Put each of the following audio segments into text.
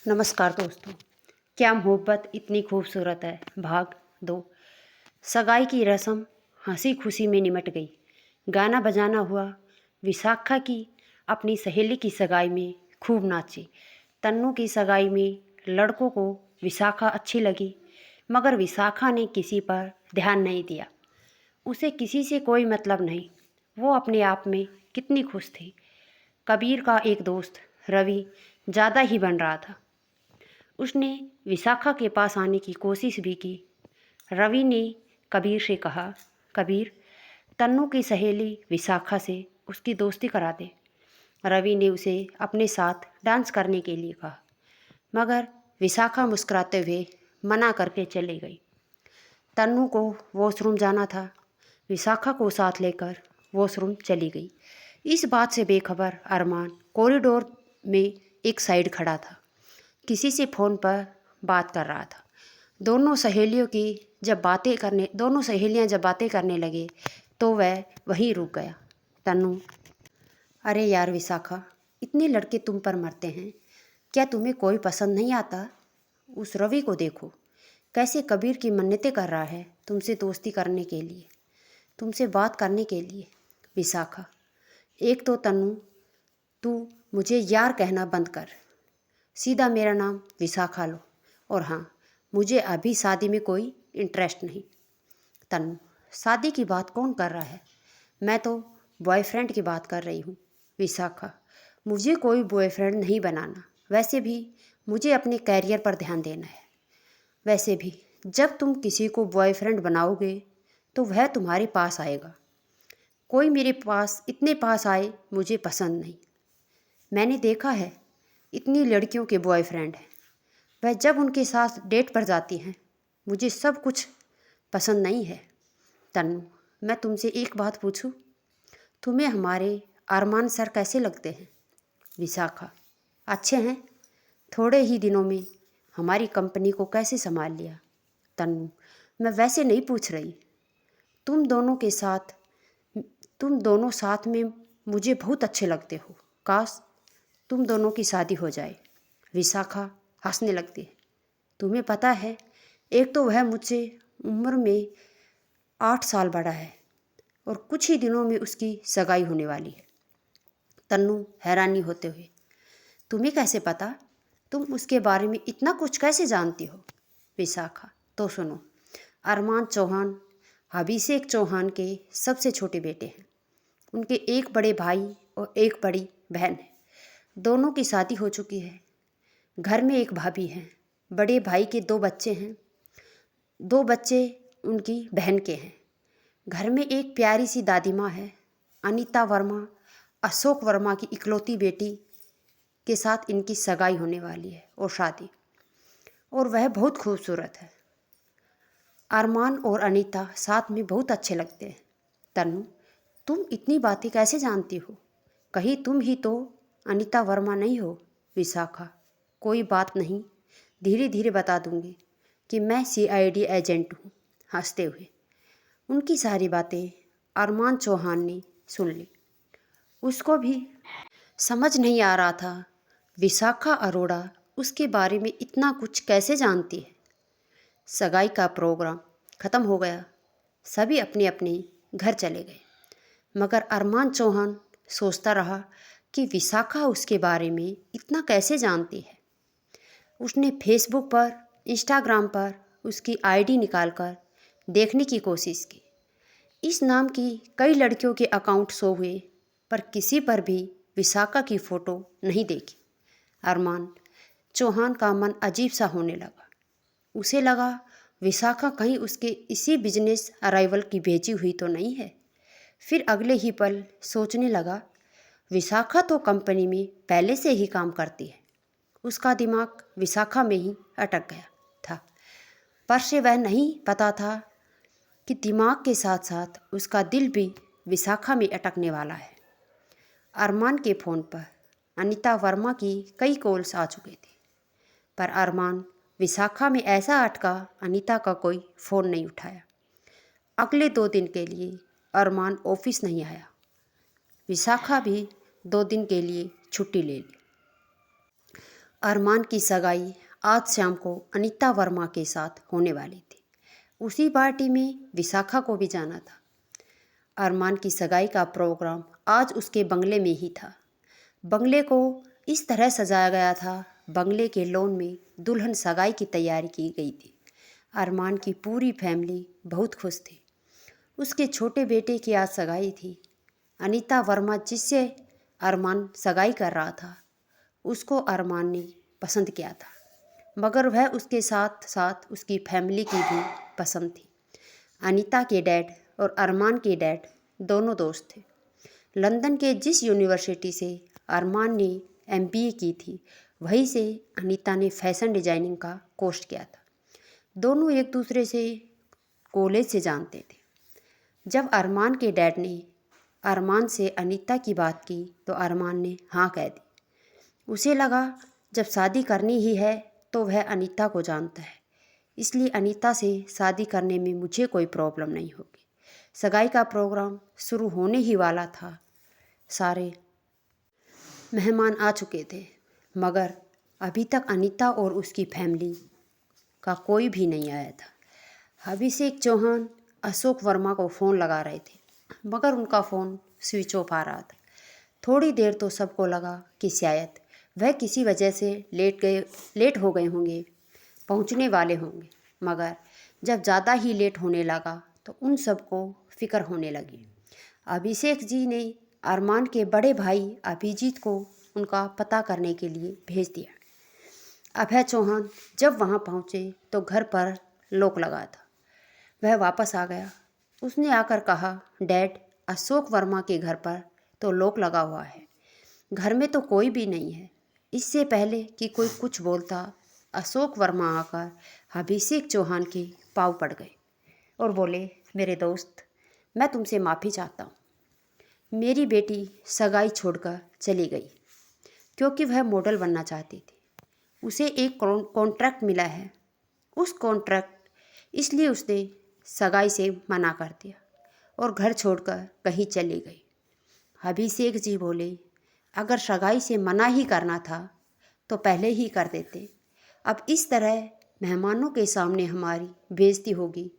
नमस्कार दोस्तों। क्या मोहब्बत इतनी खूबसूरत है। भाग 2। सगाई की रस्म हंसी खुशी में निमट गई। गाना बजाना हुआ। विशाखा की अपनी सहेली की सगाई में खूब नाची। तन्नू की सगाई में लड़कों को विशाखा अच्छी लगी, मगर विशाखा ने किसी पर ध्यान नहीं दिया। उसे किसी से कोई मतलब नहीं। वो अपने आप में कितनी खुश थी। कबीर का एक दोस्त रवि ज़्यादा ही बन रहा था। उसने विशाखा के पास आने की कोशिश भी की। रवि ने कबीर से कहा, कबीर, तन्नू की सहेली विशाखा से उसकी दोस्ती करा दे। रवि ने उसे अपने साथ डांस करने के लिए कहा, मगर विशाखा मुस्कुराते हुए मना करके चली गई। तन्नू को वॉशरूम जाना था। विशाखा को साथ लेकर वॉशरूम चली गई। इस बात से बेखबर अरमान कॉरिडोर में एक साइड खड़ा था। किसी से फ़ोन पर बात कर रहा था। दोनों सहेलियां जब बातें करने लगे तो वह वहीं रुक गया। तन्नू, अरे यार विशाखा, इतने लड़के तुम पर मरते हैं, क्या तुम्हें कोई पसंद नहीं आता? उस रवि को देखो, कैसे कबीर की मन्नतें कर रहा है तुमसे दोस्ती करने के लिए, तुमसे बात करने के लिए। विशाखा, एक तो तन्नू, तू मुझे यार कहना बंद कर, सीधा मेरा नाम विशाखा लो। और हाँ, मुझे अभी शादी में कोई इंटरेस्ट नहीं। तन्नू, शादी की बात कौन कर रहा है? मैं तो बॉयफ्रेंड की बात कर रही हूँ। विशाखा, मुझे कोई बॉयफ्रेंड नहीं बनाना। वैसे भी मुझे अपने कैरियर पर ध्यान देना है। वैसे भी जब तुम किसी को बॉयफ्रेंड बनाओगे तो वह तुम्हारे पास आएगा। कोई मेरे पास इतने पास आए मुझे पसंद नहीं। मैंने देखा है इतनी लड़कियों के बॉयफ्रेंड हैं, वह जब उनके साथ डेट पर जाती हैं मुझे सब कुछ पसंद नहीं है। तन्नू, मैं तुमसे एक बात पूछूं, तुम्हें हमारे अरमान सर कैसे लगते हैं? विशाखा, अच्छे हैं। थोड़े ही दिनों में हमारी कंपनी को कैसे संभाल लिया। तन्नू, मैं वैसे नहीं पूछ रही। तुम दोनों के साथ तुम दोनों साथ में मुझे बहुत अच्छे लगते हो। काश तुम दोनों की शादी हो जाए। विशाखा हंसने लगती है। तुम्हें पता है, एक तो वह मुझसे उम्र में 8 साल बड़ा है और कुछ ही दिनों में उसकी सगाई होने वाली है। तन्नू हैरानी होते हुए, तुम्हें कैसे पता? तुम उसके बारे में इतना कुछ कैसे जानती हो? विशाखा, तो सुनो, अरमान चौहान अभिषेक चौहान के सबसे छोटे बेटे हैं। उनके एक बड़े भाई और एक बड़ी बहन है। दोनों की शादी हो चुकी है। घर में एक भाभी है। बड़े भाई के 2 बच्चे हैं। 2 बच्चे उनकी बहन के हैं। घर में एक प्यारी सी दादी माँ है, अनीता वर्मा, अशोक वर्मा की इकलौती बेटी के साथ इनकी सगाई होने वाली है और शादी, और वह बहुत खूबसूरत है। अरमान और अनीता साथ में बहुत अच्छे लगते हैं। तन्नू, तुम इतनी बातें कैसे जानती हो? कहीं तुम ही तो अनीता वर्मा नहीं हो? विशाखा, कोई बात नहीं, धीरे धीरे बता दूंगी कि मैं CID एजेंट हूँ। हंसते हुए उनकी सारी बातें अरमान चौहान ने सुन ली। उसको भी समझ नहीं आ रहा था विशाखा अरोड़ा उसके बारे में इतना कुछ कैसे जानती है। सगाई का प्रोग्राम ख़त्म हो गया। सभी अपने अपने घर चले गए, मगर अरमान चौहान सोचता रहा कि विशाखा उसके बारे में इतना कैसे जानती है। उसने फेसबुक पर, इंस्टाग्राम पर उसकी ID निकालकर देखने की कोशिश की। इस नाम की कई लड़कियों के अकाउंट शो हुए, पर किसी पर भी विशाखा की फ़ोटो नहीं देखी। अरमान चौहान का मन अजीब सा होने लगा। उसे लगा विशाखा कहीं उसके इसी बिजनेस अराइवल की भेजी हुई तो नहीं है। फिर अगले ही पल सोचने लगा, विशाखा तो कंपनी में पहले से ही काम करती है। उसका दिमाग विशाखा में ही अटक गया था, पर से वह नहीं पता था कि दिमाग के साथ साथ उसका दिल भी विशाखा में अटकने वाला है। अरमान के फ़ोन पर अनीता वर्मा की कई कॉल्स आ चुके थे, पर अरमान विशाखा में ऐसा अटका, अनीता का कोई फ़ोन नहीं उठाया। अगले 2 दिन के लिए अरमान ऑफिस नहीं आया। विशाखा भी 2 दिन के लिए छुट्टी ले ली। अरमान की सगाई आज शाम को अनीता वर्मा के साथ होने वाली थी। उसी पार्टी में विशाखा को भी जाना था। अरमान की सगाई का प्रोग्राम आज उसके बंगले में ही था। बंगले को इस तरह सजाया गया था, बंगले के लॉन में दुल्हन सगाई की तैयारी की गई थी। अरमान की पूरी फैमिली बहुत खुश थी। उसके छोटे बेटे की आज सगाई थी। अनीता वर्मा जिससे अरमान सगाई कर रहा था, उसको अरमान ने पसंद किया था, मगर वह उसके साथ साथ उसकी फैमिली की भी पसंद थी। अनीता के डैड और अरमान के डैड दोनों दोस्त थे। लंदन के जिस यूनिवर्सिटी से अरमान ने एमबीए की थी, वहीं से अनीता ने फैशन डिजाइनिंग का कोर्स किया था। दोनों एक दूसरे से कॉलेज से जानते थे। जब अरमान के डैड ने अरमान से अनीता की बात की तो अरमान ने हाँ कह दी। उसे लगा जब शादी करनी ही है तो वह अनीता को जानता है, इसलिए अनीता से शादी करने में मुझे कोई प्रॉब्लम नहीं होगी। सगाई का प्रोग्राम शुरू होने ही वाला था। सारे मेहमान आ चुके थे, मगर अभी तक अनीता और उसकी फैमिली का कोई भी नहीं आया था। अभिषेक चौहान अशोक वर्मा को फ़ोन लगा रहे थे, मगर उनका फ़ोन स्विच ऑफ आ रहा था। थोड़ी देर तो सबको लगा कि शायद वह किसी वजह से लेट हो गए होंगे, पहुंचने वाले होंगे, मगर जब ज़्यादा ही लेट होने लगा तो उन सबको फिक्र होने लगी। अभिषेक जी ने अरमान के बड़े भाई अभिजीत को उनका पता करने के लिए भेज दिया। अभय चौहान जब वहां पहुंचे तो घर पर लॉक लगा था। वह वापस आ गया। उसने आकर कहा, डैड, अशोक वर्मा के घर पर तो लॉक लगा हुआ है, घर में तो कोई भी नहीं है। इससे पहले कि कोई कुछ बोलता, अशोक वर्मा आकर अभिषेक चौहान के पाँव पड़ गए और बोले, मेरे दोस्त, मैं तुमसे माफ़ी चाहता हूँ। मेरी बेटी सगाई छोड़कर चली गई क्योंकि वह मॉडल बनना चाहती थी। उसे एक कॉन्ट्रैक्ट मिला है, उस कॉन्ट्रैक्ट इसलिए उसने सगाई से मना कर दिया और घर छोड़कर कहीं चली गई। अभिषेक जी बोले, अगर सगाई से मना ही करना था तो पहले ही कर देते। अब इस तरह मेहमानों के सामने हमारी बेइज्जती होगी।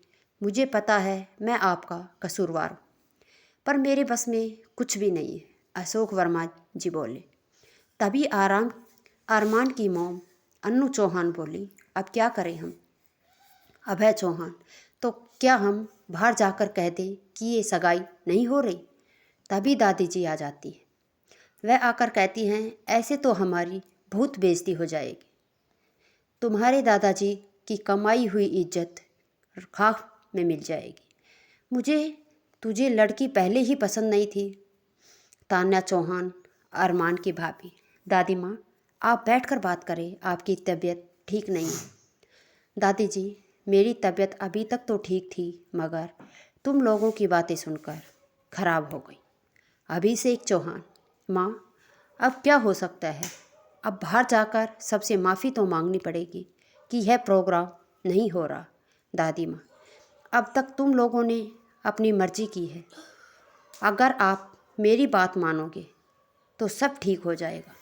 मुझे पता है मैं आपका कसूरवार हूँ, पर मेरे बस में कुछ भी नहीं है, अशोक वर्मा जी बोले। तभी अरमान की मॉम अन्नू चौहान बोली, अब क्या करें हम? अभय चौहान, तो क्या हम बाहर जाकर कह दें कि ये सगाई नहीं हो रही? तभी दादी जी आ जाती है। वह आकर कहती हैं, ऐसे तो हमारी बहुत बेइज्जती हो जाएगी। तुम्हारे दादाजी की कमाई हुई इज्जत खाक में मिल जाएगी। मुझे तुझे लड़की पहले ही पसंद नहीं थी। तान्या चौहान, अरमान की भाभी, दादी माँ, आप बैठकर बात करें, आपकी तबीयत ठीक नहीं है। दादी जी, मेरी तबीयत अभी तक तो ठीक थी, मगर तुम लोगों की बातें सुनकर खराब हो गई। अभिषेक चौहान, माँ, अब क्या हो सकता है? अब बाहर जाकर सबसे माफ़ी तो मांगनी पड़ेगी कि यह प्रोग्राम नहीं हो रहा। दादी माँ, अब तक तुम लोगों ने अपनी मर्जी की है, अगर आप मेरी बात मानोगे तो सब ठीक हो जाएगा।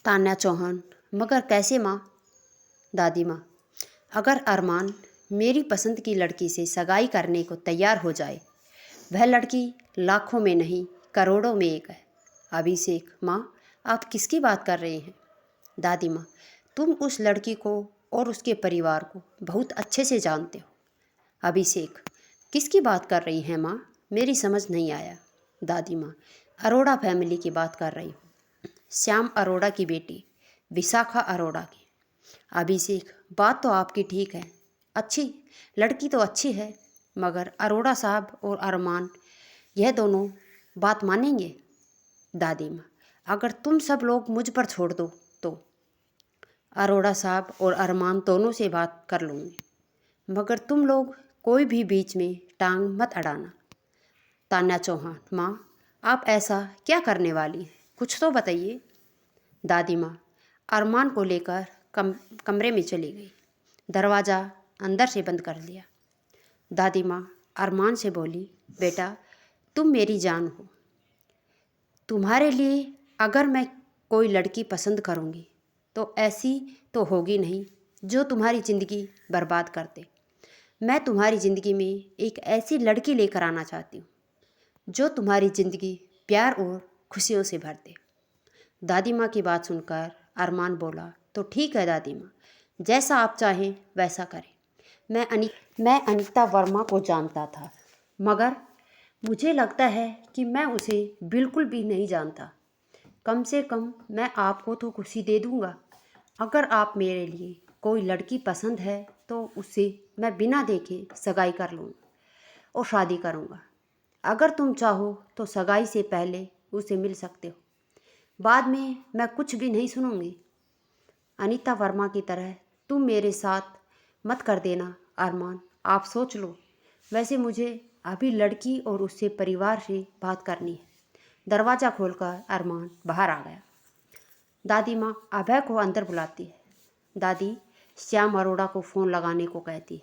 तान्या चौहान, मगर कैसे माँ? दादी माँ, अगर अरमान मेरी पसंद की लड़की से सगाई करने को तैयार हो जाए, वह लड़की लाखों में नहीं करोड़ों में एक है। अभिषेक, माँ, आप किसकी बात कर रहे हैं? दादी माँ, तुम उस लड़की को और उसके परिवार को बहुत अच्छे से जानते हो। अभिषेक, किसकी बात कर रही हैं माँ? मेरी समझ नहीं आया। दादी माँ, अरोड़ा फैमिली की बात कर रही हूँ, श्याम अरोड़ा की बेटी विशाखा अरोड़ा की। अभिषेक, बात तो आपकी ठीक है, अच्छी लड़की तो अच्छी है, मगर अरोड़ा साहब और अरमान यह दोनों बात मानेंगे? दादी माँ, अगर तुम सब लोग मुझ पर छोड़ दो तो अरोड़ा साहब और अरमान दोनों से बात कर लूँगी, मगर तुम लोग कोई भी बीच में टांग मत अड़ाना। तान्या चौहान, माँ, आप ऐसा क्या करने वाली हैं? कुछ तो बताइए। दादी माँ अरमान को लेकर कमरे में चली गई, दरवाज़ा अंदर से बंद कर लिया। दादी माँ अरमान से बोली, बेटा, तुम मेरी जान हो, तुम्हारे लिए अगर मैं कोई लड़की पसंद करूँगी तो ऐसी तो होगी नहीं जो तुम्हारी ज़िंदगी बर्बाद कर दे। मैं तुम्हारी ज़िंदगी में एक ऐसी लड़की लेकर आना चाहती हूँ जो तुम्हारी ज़िंदगी प्यार और खुशियों से भर दे। दादी माँ की बात सुनकर अरमान बोला, तो ठीक है दादी माँ, जैसा आप चाहें वैसा करें। मैं अनीता वर्मा को जानता था, मगर मुझे लगता है कि मैं उसे बिल्कुल भी नहीं जानता। कम से कम मैं आपको तो खुशी दे दूँगा। अगर आप मेरे लिए कोई लड़की पसंद है तो उससे मैं बिना देखे सगाई कर लूँगा और शादी करूँगा। अगर तुम चाहो तो सगाई से पहले उसे मिल सकते हो, बाद में मैं कुछ भी नहीं सुनूंगी। अनीता वर्मा की तरह तुम मेरे साथ मत कर देना अरमान, आप सोच लो। वैसे मुझे अभी लड़की और उससे परिवार से बात करनी है। दरवाज़ा खोलकर अरमान बाहर आ गया। दादी माँ अभय को अंदर बुलाती है। दादी श्याम अरोड़ा को फ़ोन लगाने को कहती है।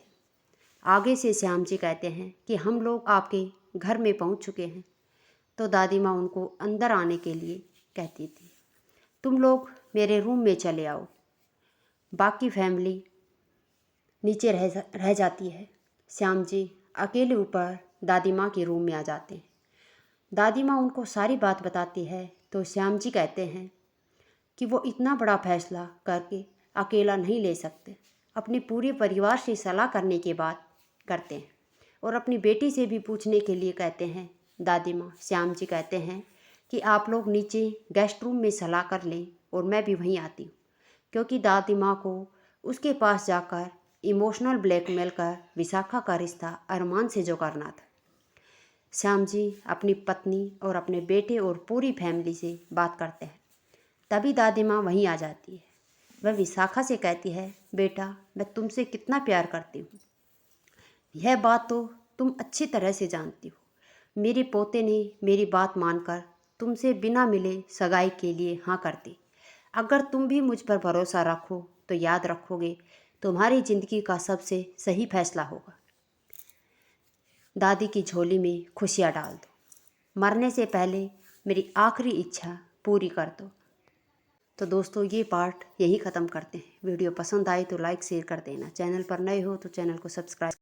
आगे से श्याम जी कहते हैं कि हम लोग आपके घर में पहुंच चुके हैं। तो दादी माँ उनको अंदर आने के लिए कहती थी, तुम लोग मेरे रूम में चले आओ। बाकी फैमिली नीचे रह जाती है। श्याम जी अकेले ऊपर दादी माँ के रूम में आ जाते हैं। दादी माँ उनको सारी बात बताती है तो श्याम जी कहते हैं कि वो इतना बड़ा फैसला करके अकेला नहीं ले सकते, अपने पूरे परिवार से सलाह करने के बाद करते हैं और अपनी बेटी से भी पूछने के लिए कहते हैं। दादी माँ श्याम जी कहते हैं कि आप लोग नीचे गेस्ट रूम में सलाह कर लें और मैं भी वहीं आती हूँ, क्योंकि दादी माँ को उसके पास जाकर इमोशनल ब्लैकमेल कर विशाखा का रिश्ता अरमान से जो करना था। श्याम जी अपनी पत्नी और अपने बेटे और पूरी फैमिली से बात करते हैं। तभी दादी माँ वहीं आ जाती है। वह विशाखा से कहती है, बेटा मैं तुमसे कितना प्यार करती हूँ, यह बात तो तुम अच्छी तरह से जानती हो। मेरे पोते ने मेरी बात मानकर तुमसे बिना मिले सगाई के लिए हाँ कर दी। अगर तुम भी मुझ पर भरोसा रखो तो याद रखोगे तुम्हारी ज़िंदगी का सबसे सही फैसला होगा। दादी की झोली में खुशियाँ डाल दो। मरने से पहले मेरी आखिरी इच्छा पूरी कर दो। तो दोस्तों ये पार्ट यहीं ख़त्म करते हैं। वीडियो पसंद आए तो लाइक शेयर कर देना। चैनल पर नए हो तो चैनल को सब्सक्राइब